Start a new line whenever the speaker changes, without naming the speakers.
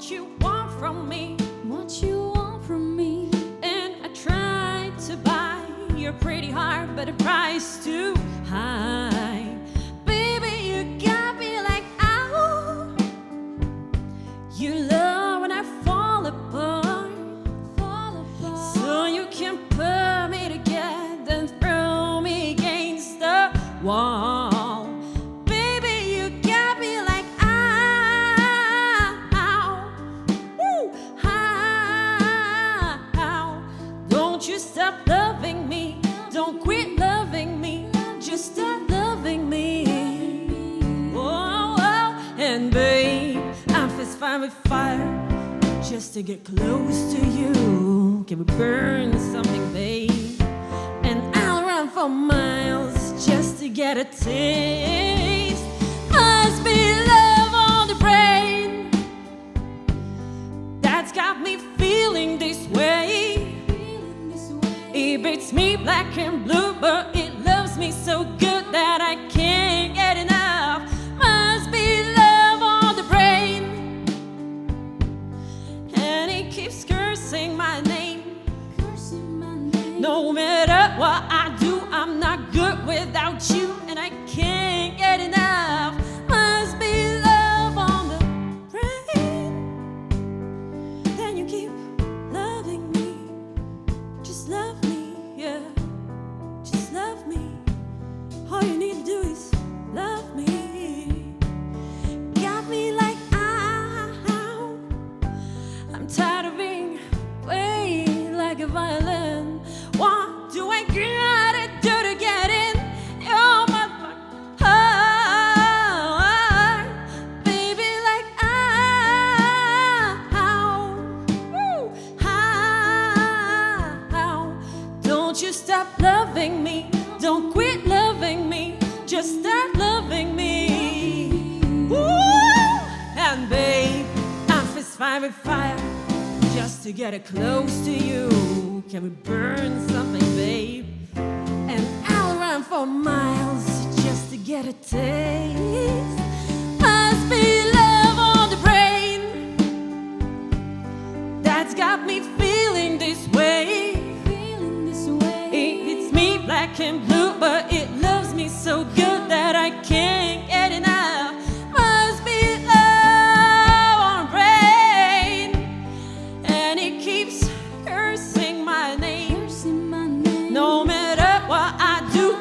what you want from me,
what you want from me.
and I tried to buy your pretty heart, but the price too high. Baby, you got me like, ow. You love when I fall apart, so you can put me together and throw me against the wall. Baby, you got me like, ow, woo, ow. Don't you stop loving me, don't quit loving me, just stop loving me. Oh, and babe, I'm fist fine with fire just to get close to you. Can we burn something, babe? And I'll run for miles just to get a taste. Must be love on the brain that's got me feeling this way. It beats me black and blue, but it loves me so good that I can't get enough. Must be love on the brain, and it keeps cursing my name. No matter what I do, I'm not good without you, and I can't get enough. Must be love on the brain. Then you keep loving me. Just love me, yeah. Just love me. All you need to do is love me. Got me like, ow. I'm tired of being played like a violin. What do I gotta do to get in your heart? Baby, like, ow, woo, ow. Don't you stop loving me, don't quit loving me, just start loving me. Woo! And babe, I'm fist fire with fire just to get it close to you. Can we burn something, babe? And I'll run for miles just to get a taste. Must be love on the brain that's got me feeling this way. It hits me black and blue, but it loves me so good that I can't get enough. Must be love on the brain, and it keeps cursing my name. No matter what I do,